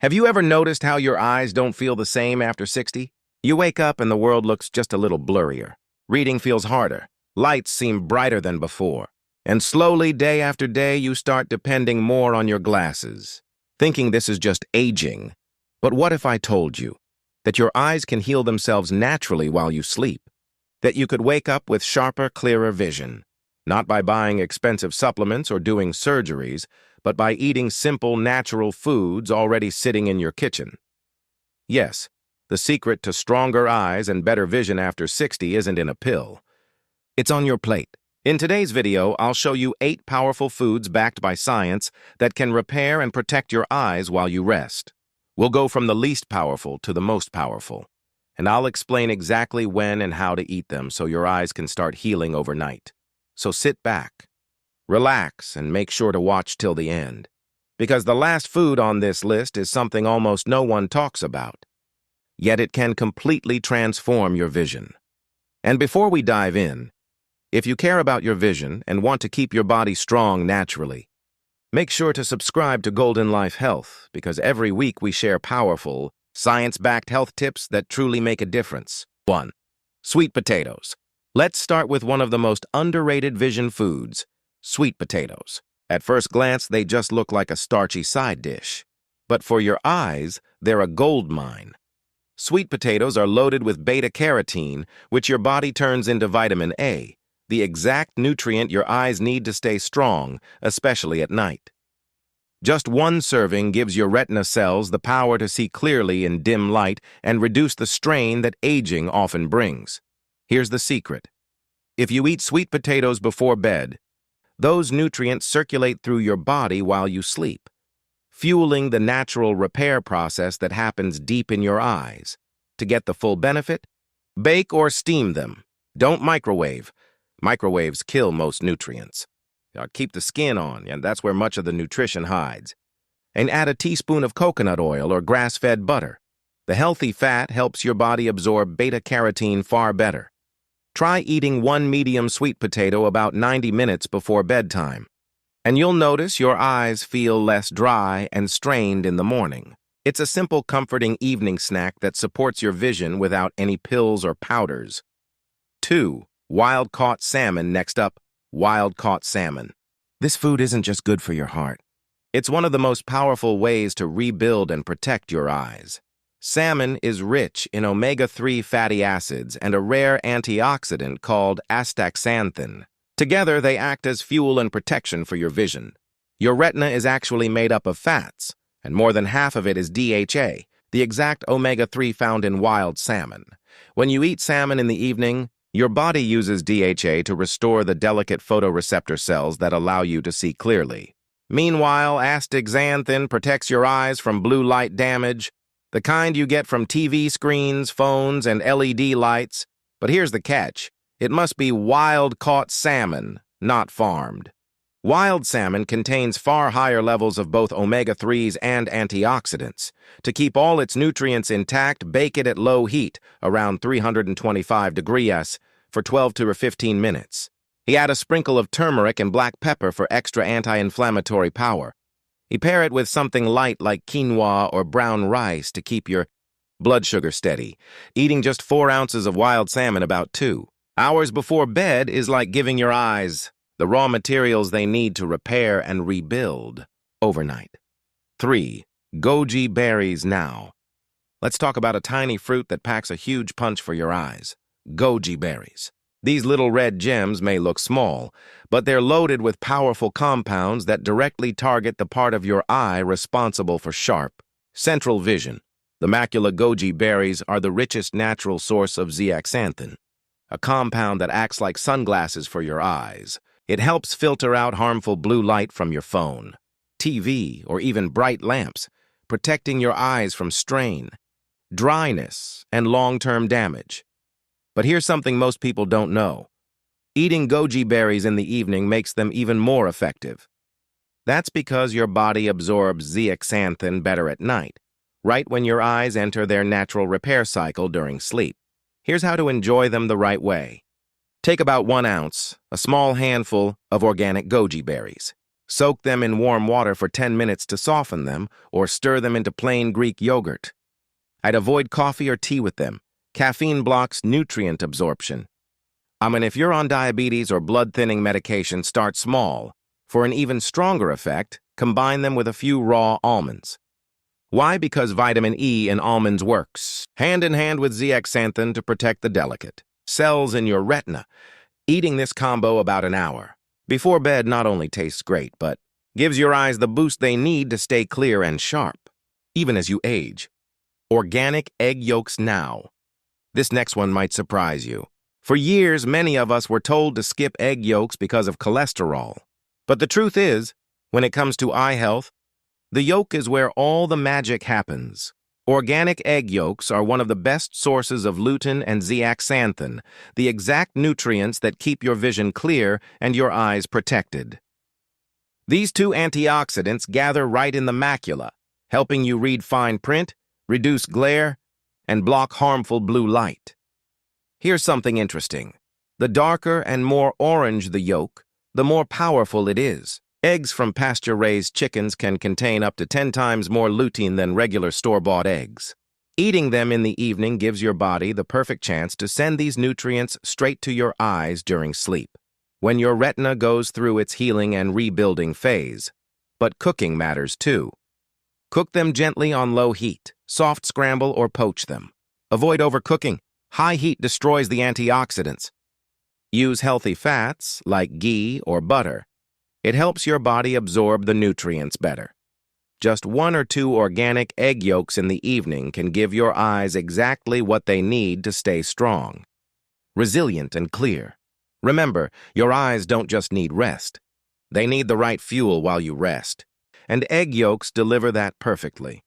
Have you ever noticed how your eyes don't feel the same after 60? You wake up and the world looks just a little blurrier. Reading feels harder. Lights seem brighter than before. And slowly, day after day, you start depending more on your glasses, thinking this is just aging. But what if I told you that your eyes can heal themselves naturally while you sleep? That you could wake up with sharper, clearer vision, not by buying expensive supplements or doing surgeries, but by eating simple, natural foods already sitting in your kitchen. Yes, the secret to stronger eyes and better vision after 60 isn't in a pill. It's on your plate. In today's video, I'll show you 8 powerful foods backed by science that can repair and protect your eyes while you rest. We'll go from the least powerful to the most powerful, and I'll explain exactly when and how to eat them so your eyes can start healing overnight. So sit back, relax, and make sure to watch till the end, because the last food on this list is something almost no one talks about, yet it can completely transform your vision. And before we dive in, if you care about your vision and want to keep your body strong naturally, make sure to subscribe to Golden Life Health, because every week we share powerful, science-backed health tips that truly make a difference. 1. Sweet potatoes. Let's start with one of the most underrated vision foods, sweet potatoes. At first glance, they just look like a starchy side dish. But for your eyes, they're a gold mine. Sweet potatoes are loaded with beta-carotene, which your body turns into vitamin A, the exact nutrient your eyes need to stay strong, especially at night. Just one serving gives your retina cells the power to see clearly in dim light and reduce the strain that aging often brings. Here's the secret. If you eat sweet potatoes before bed, those nutrients circulate through your body while you sleep, fueling the natural repair process that happens deep in your eyes. To get the full benefit, bake or steam them. Don't microwave. Microwaves kill most nutrients. Keep the skin on, and that's where much of the nutrition hides. And add a teaspoon of coconut oil or grass-fed butter. The healthy fat helps your body absorb beta-carotene far better. Try eating one medium sweet potato about 90 minutes before bedtime, and you'll notice your eyes feel less dry and strained in the morning. It's a simple, comforting evening snack that supports your vision without any pills or powders. 2. Wild-caught salmon. Next up, wild-caught salmon. This food isn't just good for your heart. It's one of the most powerful ways to rebuild and protect your eyes. Salmon is rich in omega-3 fatty acids and a rare antioxidant called astaxanthin. Together, they act as fuel and protection for your vision. Your retina is actually made up of fats, and more than half of it is DHA, the exact omega-3 found in wild salmon. When you eat salmon in the evening, your body uses DHA to restore the delicate photoreceptor cells that allow you to see clearly. Meanwhile, astaxanthin protects your eyes from blue light damage, the kind you get from TV screens, phones, and LED lights. But here's the catch. It must be wild-caught salmon, not farmed. Wild salmon contains far higher levels of both omega-3s and antioxidants. To keep all its nutrients intact, bake it at low heat, around 325 degrees, for 12 to 15 minutes. Add a sprinkle of turmeric and black pepper for extra anti-inflammatory power. Pair it with something light like quinoa or brown rice to keep your blood sugar steady. Eating just 4 ounces of wild salmon about 2 hours before bed is like giving your eyes the raw materials they need to repair and rebuild overnight. 3. Goji berries now. Let's talk about a tiny fruit that packs a huge punch for your eyes. Goji berries. These little red gems may look small, but they're loaded with powerful compounds that directly target the part of your eye responsible for sharp, central vision. The macula goji berries are the richest natural source of zeaxanthin, a compound that acts like sunglasses for your eyes. It helps filter out harmful blue light from your phone, TV, or even bright lamps, protecting your eyes from strain, dryness, and long-term damage. But here's something most people don't know. Eating goji berries in the evening makes them even more effective. That's because your body absorbs zeaxanthin better at night, right when your eyes enter their natural repair cycle during sleep. Here's how to enjoy them the right way. Take about 1 ounce, a small handful of organic goji berries. Soak them in warm water for 10 minutes to soften them, or stir them into plain Greek yogurt. I'd avoid coffee or tea with them. Caffeine blocks nutrient absorption. If you're on diabetes or blood-thinning medication, start small. For an even stronger effect, combine them with a few raw almonds. Why? Because vitamin E in almonds works hand in hand with zeaxanthin to protect the delicate cells in your retina. Eating this combo about an hour before bed not only tastes great, but gives your eyes the boost they need to stay clear and sharp, even as you age. Organic egg yolks now. This next one might surprise you. For years, many of us were told to skip egg yolks because of cholesterol. But the truth is, when it comes to eye health, the yolk is where all the magic happens. Organic egg yolks are one of the best sources of lutein and zeaxanthin, the exact nutrients that keep your vision clear and your eyes protected. These two antioxidants gather right in the macula, helping you read fine print, reduce glare, and block harmful blue light. Here's something interesting. The darker and more orange the yolk, the more powerful it is. Eggs from pasture-raised chickens can contain up to 10 times more lutein than regular store-bought eggs. Eating them in the evening gives your body the perfect chance to send these nutrients straight to your eyes during sleep, when your retina goes through its healing and rebuilding phase. But cooking matters too. Cook them gently on low heat, soft scramble or poach them. Avoid overcooking. High heat destroys the antioxidants. Use healthy fats like ghee or butter. It helps your body absorb the nutrients better. Just 1 or 2 organic egg yolks in the evening can give your eyes exactly what they need to stay strong, resilient, and clear. Remember, your eyes don't just need rest. They need the right fuel while you rest, and egg yolks deliver that perfectly.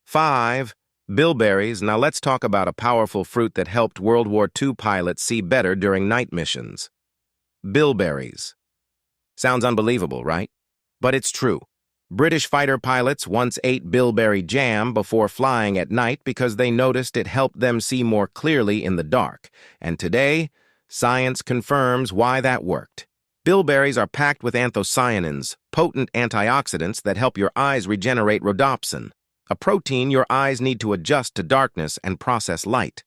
5. Bilberries. Now let's talk about a powerful fruit that helped World War II pilots see better during night missions. Bilberries. Sounds unbelievable, right? But it's true. British fighter pilots once ate bilberry jam before flying at night because they noticed it helped them see more clearly in the dark. And today, science confirms why that worked. Bilberries are packed with anthocyanins, potent antioxidants that help your eyes regenerate rhodopsin, a protein your eyes need to adjust to darkness and process light.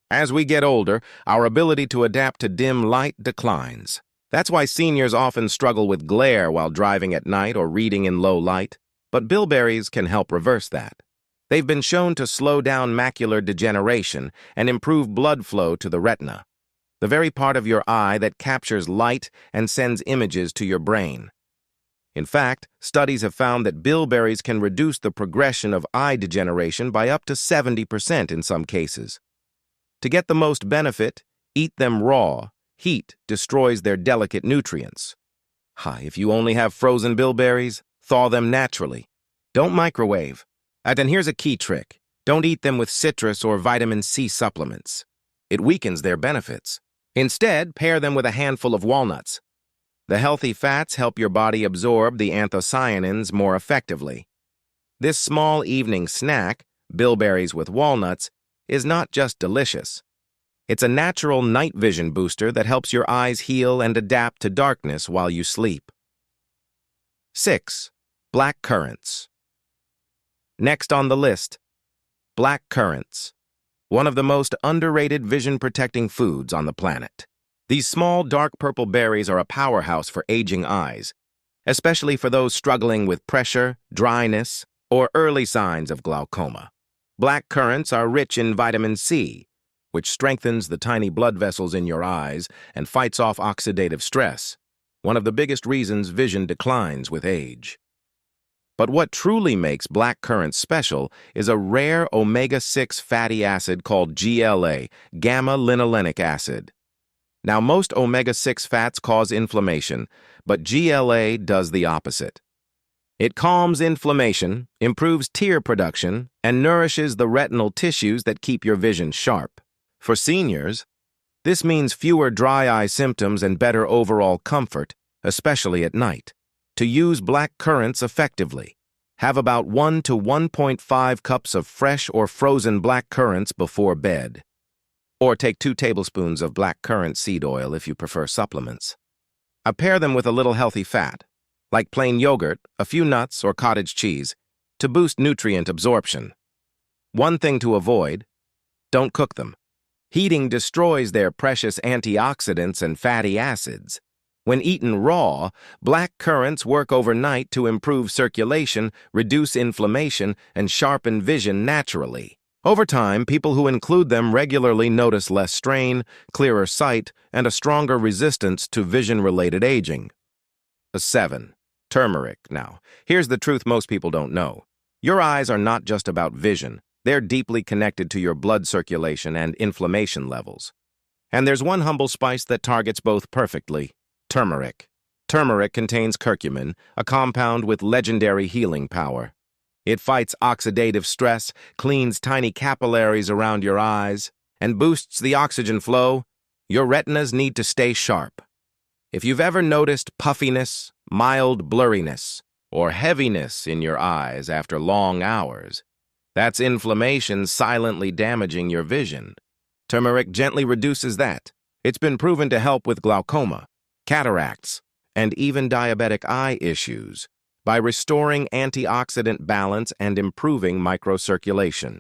As we get older, our ability to adapt to dim light declines. That's why seniors often struggle with glare while driving at night or reading in low light, but bilberries can help reverse that. They've been shown to slow down macular degeneration and improve blood flow to the retina, the very part of your eye that captures light and sends images to your brain. In fact, studies have found that bilberries can reduce the progression of eye degeneration by up to 70% in some cases. To get the most benefit, eat them raw. Heat destroys their delicate nutrients. If you only have frozen bilberries, thaw them naturally. Don't microwave. And here's a key trick. Don't eat them with citrus or vitamin C supplements. It weakens their benefits. Instead, pair them with a handful of walnuts. The healthy fats help your body absorb the anthocyanins more effectively. This small evening snack, bilberries with walnuts, is not just delicious. It's a natural night vision booster that helps your eyes heal and adapt to darkness while you sleep. 6. Black currants. Next on the list, black currants, one of the most underrated vision-protecting foods on the planet. These small, dark purple berries are a powerhouse for aging eyes, especially for those struggling with pressure, dryness, or early signs of glaucoma. Black currants are rich in vitamin C, which strengthens the tiny blood vessels in your eyes and fights off oxidative stress, one of the biggest reasons vision declines with age. But what truly makes black currants special is a rare omega-6 fatty acid called GLA, gamma-linolenic acid. Now, most omega-6 fats cause inflammation, but GLA does the opposite. It calms inflammation, improves tear production, and nourishes the retinal tissues that keep your vision sharp. For seniors, this means fewer dry eye symptoms and better overall comfort, especially at night. To use black currants effectively, have about 1 to 1.5 cups of fresh or frozen black currants before bed. Or take 2 tablespoons of black currant seed oil if you prefer supplements. Pair them with a little healthy fat. like plain yogurt, a few nuts, or cottage cheese, to boost nutrient absorption. One thing to avoid: don't cook them. Heating destroys their precious antioxidants and fatty acids. When eaten raw, black currants work overnight to improve circulation, reduce inflammation, and sharpen vision naturally. Over time, people who include them regularly notice less strain, clearer sight, and a stronger resistance to vision-related aging. 7. Turmeric. Now, here's the truth most people don't know. Your eyes are not just about vision. They're deeply connected to your blood circulation and inflammation levels. And there's one humble spice that targets both perfectly: turmeric. Turmeric contains curcumin, a compound with legendary healing power. It fights oxidative stress, cleans tiny capillaries around your eyes, and boosts the oxygen flow. Your retinas need to stay sharp. If you've ever noticed puffiness, mild blurriness, or heaviness in your eyes after long hours, that's inflammation silently damaging your vision. Turmeric gently reduces that. It's been proven to help with glaucoma, cataracts, and even diabetic eye issues by restoring antioxidant balance and improving microcirculation.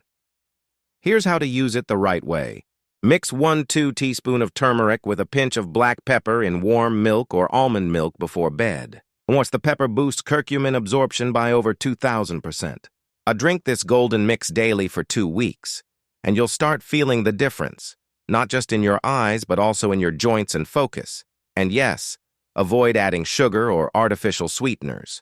Here's how to use it the right way. Mix 1-2 teaspoons of turmeric with a pinch of black pepper in warm milk or almond milk before bed. Once the pepper boosts curcumin absorption by over 2,000%. Drink this golden mix daily for 2 weeks, and you'll start feeling the difference, not just in your eyes, but also in your joints and focus. And yes, avoid adding sugar or artificial sweeteners.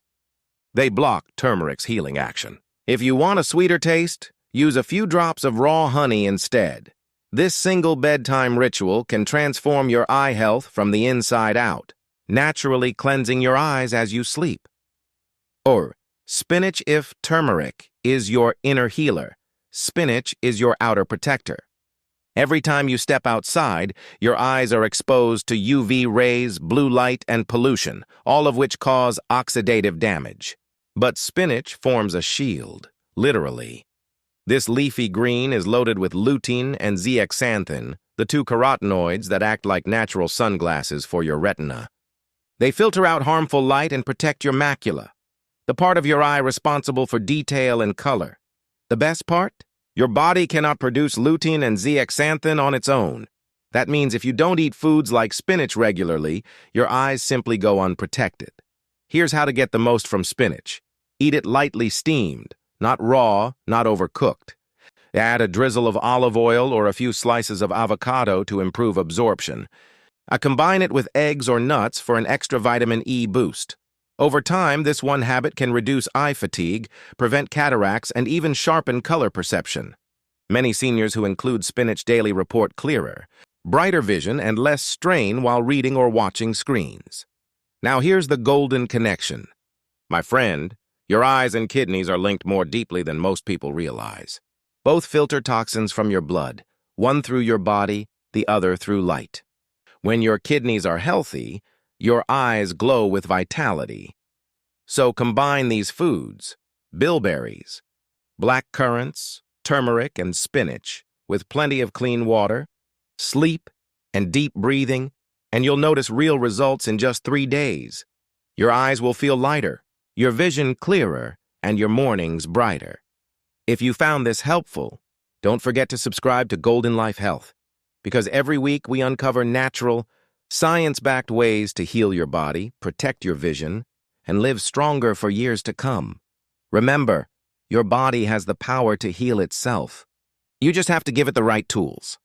They block turmeric's healing action. If you want a sweeter taste, use a few drops of raw honey instead. This single bedtime ritual can transform your eye health from the inside out, naturally cleansing your eyes as you sleep. Or, spinach. If turmeric is your inner healer, spinach is your outer protector. Every time you step outside, your eyes are exposed to UV rays, blue light, and pollution, all of which cause oxidative damage. But spinach forms a shield, literally. This leafy green is loaded with lutein and zeaxanthin, the two carotenoids that act like natural sunglasses for your retina. They filter out harmful light and protect your macula, the part of your eye responsible for detail and color. The best part? Your body cannot produce lutein and zeaxanthin on its own. That means if you don't eat foods like spinach regularly, your eyes simply go unprotected. Here's how to get the most from spinach. Eat it lightly steamed, not raw, not overcooked. Add a drizzle of olive oil or a few slices of avocado to improve absorption. Combine it with eggs or nuts for an extra vitamin E boost. Over time, this one habit can reduce eye fatigue, prevent cataracts, and even sharpen color perception. Many seniors who include spinach daily report clearer, brighter vision, and less strain while reading or watching screens. Now here's the golden connection. My friend, your eyes and kidneys are linked more deeply than most people realize. Both filter toxins from your blood, one through your body, the other through light. When your kidneys are healthy, your eyes glow with vitality. So combine these foods, bilberries, black currants, turmeric, and spinach, with plenty of clean water, sleep, and deep breathing, and you'll notice real results in just 3 days. Your eyes will feel lighter, your vision clearer, and your mornings brighter. If you found this helpful, don't forget to subscribe to Golden Life Health, because every week we uncover natural, science-backed ways to heal your body, protect your vision, and live stronger for years to come. Remember, your body has the power to heal itself. You just have to give it the right tools.